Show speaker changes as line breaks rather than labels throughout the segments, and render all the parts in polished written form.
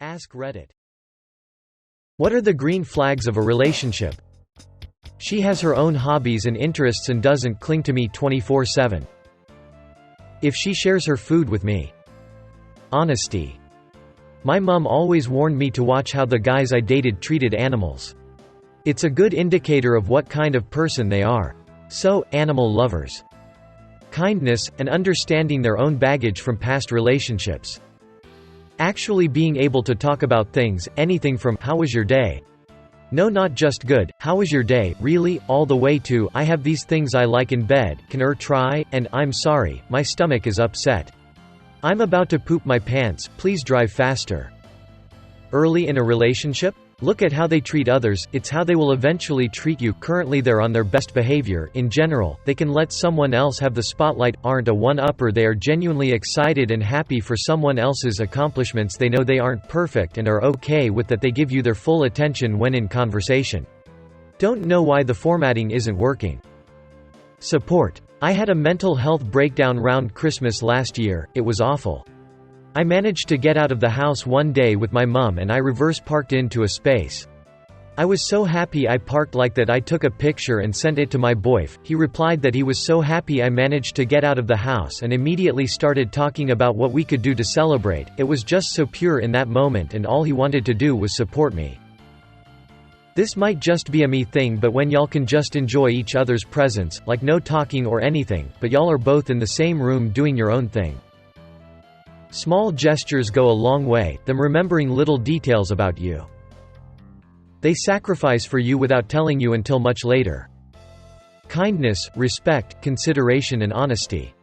Ask Reddit. What are the green flags of a relationship? She has her own hobbies and interests and doesn't cling to me 24/7. If she shares her food with me. Honesty. My mom always warned me to watch how the guys I dated treated animals. It's a good indicator of what kind of person they are. So, animal lovers. Kindness, and understanding their own baggage from past relationships. Actually being able to talk about things, anything from, how was your day? No, not just good, how was your day, really, all the way to, I have these things I like in bed, can try, and, I'm sorry, my stomach is upset. I'm about to poop my pants, please drive faster. Early in a relationship? Look at how they treat others, it's how they will eventually treat you. Currently they're on their best behavior. In general, they can let someone else have the spotlight, aren't a one-upper. They are genuinely excited and happy for someone else's accomplishments. They know they aren't perfect and are okay with that. They give you their full attention when in conversation. Don't know why the formatting isn't working. Support. I had a mental health breakdown round Christmas last year, it was awful. I managed to get out of the house one day with my mum and I reverse parked into a space. I was so happy I parked like that. I took a picture and sent it to my boyf. He replied that he was so happy I managed to get out of the house and immediately started talking about what we could do to celebrate. It was just so pure in that moment and all he wanted to do was support me. This might just be a me thing, but when y'all can just enjoy each other's presence, like no talking or anything, but y'all are both in the same room doing your own thing. Small gestures go a long way, them remembering little details about you. They sacrifice for you without telling you until much later. Kindness, respect, consideration and honesty.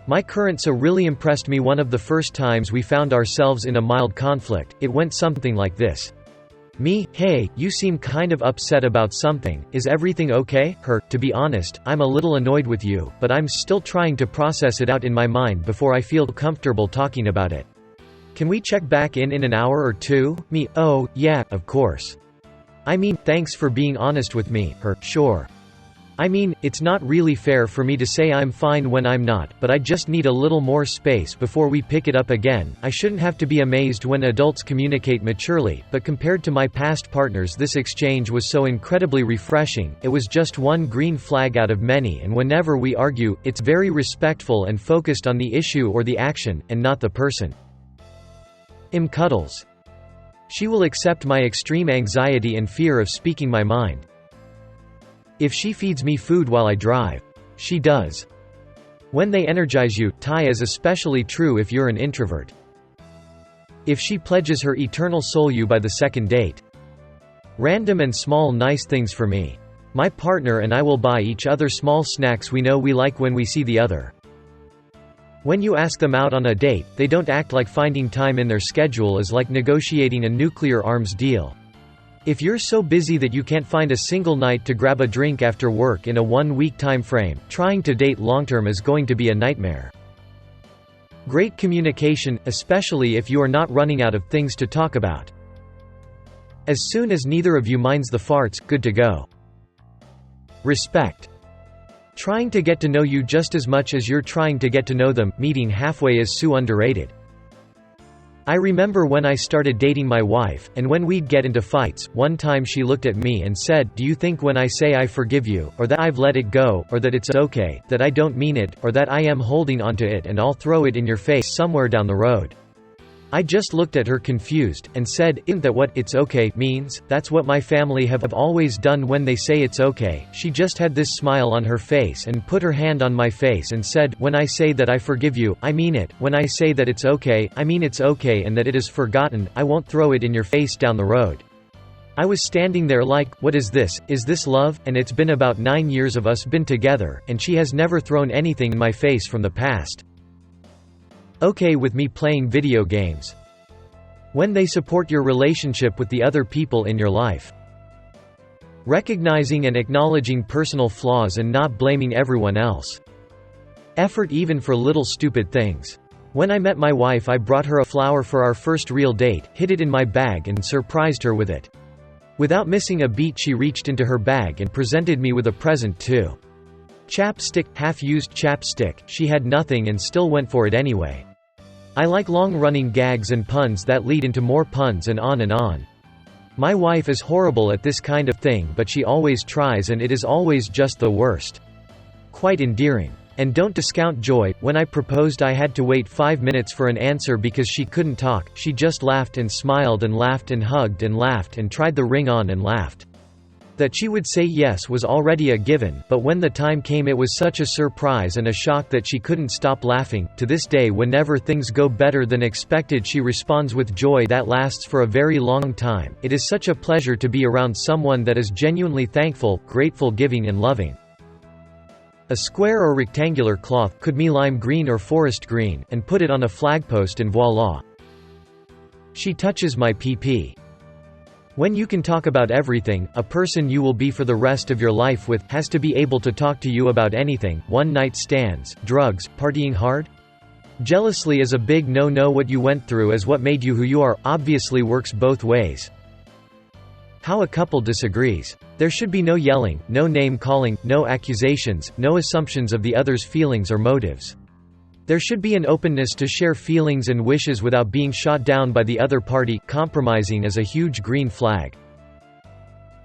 My current so really impressed me. One of the first times we found ourselves in a mild conflict, it went something like this. Me, hey, you seem kind of upset about something, is everything okay? Her, to be honest, I'm a little annoyed with you, but I'm still trying to process it out in my mind before I feel comfortable talking about it. Can we check back in an hour or two? Me, oh, yeah, of course. I mean, thanks for being honest with me. Her, sure. I mean, it's not really fair for me to say I'm fine when I'm not, but I just need a little more space before we pick it up again. I shouldn't have to be amazed when adults communicate maturely, but compared to my past partners this exchange was so incredibly refreshing. It was just one green flag out of many, and whenever we argue, it's very respectful and focused on the issue or the action, and not the person. Cuddles. She will accept my extreme anxiety and fear of speaking my mind. If she feeds me food while I drive. She does. When they energize you, Ty is especially true if you're an introvert. If she pledges her eternal soul you by the second date. Random and small nice things for me. My partner and I will buy each other small snacks we know we like when we see the other. When you ask them out on a date, they don't act like finding time in their schedule is like negotiating a nuclear arms deal. If you're so busy that you can't find a single night to grab a drink after work in a 1-week time frame, trying to date long-term is going to be a nightmare. Great communication, especially if you are not running out of things to talk about. As soon as neither of you minds the farts, good to go. Respect. Trying to get to know you just as much as you're trying to get to know them, meeting halfway is so underrated. I remember when I started dating my wife, and when we'd get into fights, one time she looked at me and said, "Do you think when I say I forgive you, or that I've let it go, or that it's okay, that I don't mean it, or that I am holding onto it and I'll throw it in your face somewhere down the road?" I just looked at her confused, and said, "Isn't that what 'it's okay' means? That's what my family have always done when they say it's okay." She just had this smile on her face and put her hand on my face and said, "When I say that I forgive you, I mean it. When I say that it's okay, I mean it's okay and that it is forgotten. I won't throw it in your face down the road." I was standing there like, what is this? Is this love? And it's been about 9 years of us been together, and she has never thrown anything in my face from the past. Okay with me playing video games. When they support your relationship with the other people in your life. Recognizing and acknowledging personal flaws and not blaming everyone else. Effort even for little stupid things. When I met my wife, I brought her a flower for our first real date, hid it in my bag and surprised her with it. Without missing a beat, she reached into her bag and presented me with a present too. Chapstick, half-used chapstick. She had nothing and still went for it anyway. I like long-running gags and puns that lead into more puns and on and on. My wife is horrible at this kind of thing, but she always tries and it is always just the worst. Quite endearing. And don't discount Joy. When I proposed I had to wait 5 minutes for an answer because she couldn't talk. She just laughed and smiled and laughed and hugged and laughed and tried the ring on and laughed. That she would say yes was already a given, but when the time came it was such a surprise and a shock that she couldn't stop laughing. To this day, whenever things go better than expected, she responds with joy that lasts for a very long time. It is such a pleasure to be around someone that is genuinely thankful, grateful, giving and loving. A square or rectangular cloth, could be lime green or forest green, and put it on a flagpost and voila. She touches my PP. When you can talk about everything, a person you will be for the rest of your life with has to be able to talk to you about anything. One-night stands, drugs, partying hard? Jealousy is a big no-no. What you went through is what made you who you are, obviously works both ways. How a couple disagrees. There should be no yelling, no name-calling, no accusations, no assumptions of the other's feelings or motives. There should be an openness to share feelings and wishes without being shot down by the other party. Compromising is a huge green flag.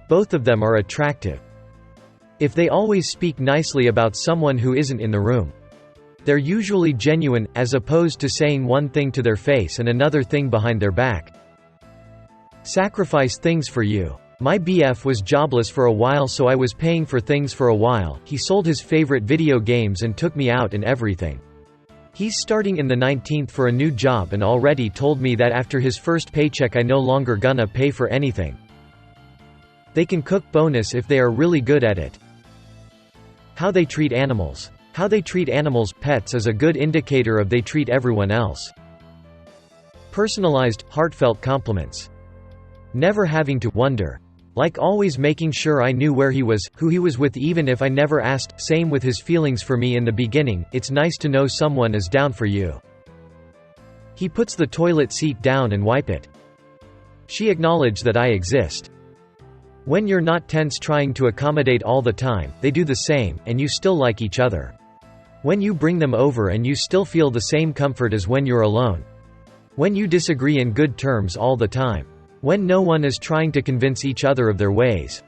Both of them are attractive. If they always speak nicely about someone who isn't in the room. They're usually genuine, as opposed to saying one thing to their face and another thing behind their back. Sacrifice things for you. My BF was jobless for a while, so I was paying for things for a while. He sold his favorite video games and took me out and everything. He's starting in the 19th for a new job and already told me that after his first paycheck I no longer gonna pay for anything. They can cook bonus if they are really good at it. How they treat animals. How they treat animals, pets, is a good indicator of they treat everyone else. Personalized, heartfelt compliments. Never having to wonder. Like always making sure I knew where he was, who he was with even if I never asked. Same with his feelings for me in the beginning. It's nice to know someone is down for you. He puts the toilet seat down and wipe it. She acknowledged that I exist. When you're not tense trying to accommodate all the time, they do the same, and you still like each other. When you bring them over and you still feel the same comfort as when you're alone. When you disagree in good terms all the time. When no one is trying to convince each other of their ways.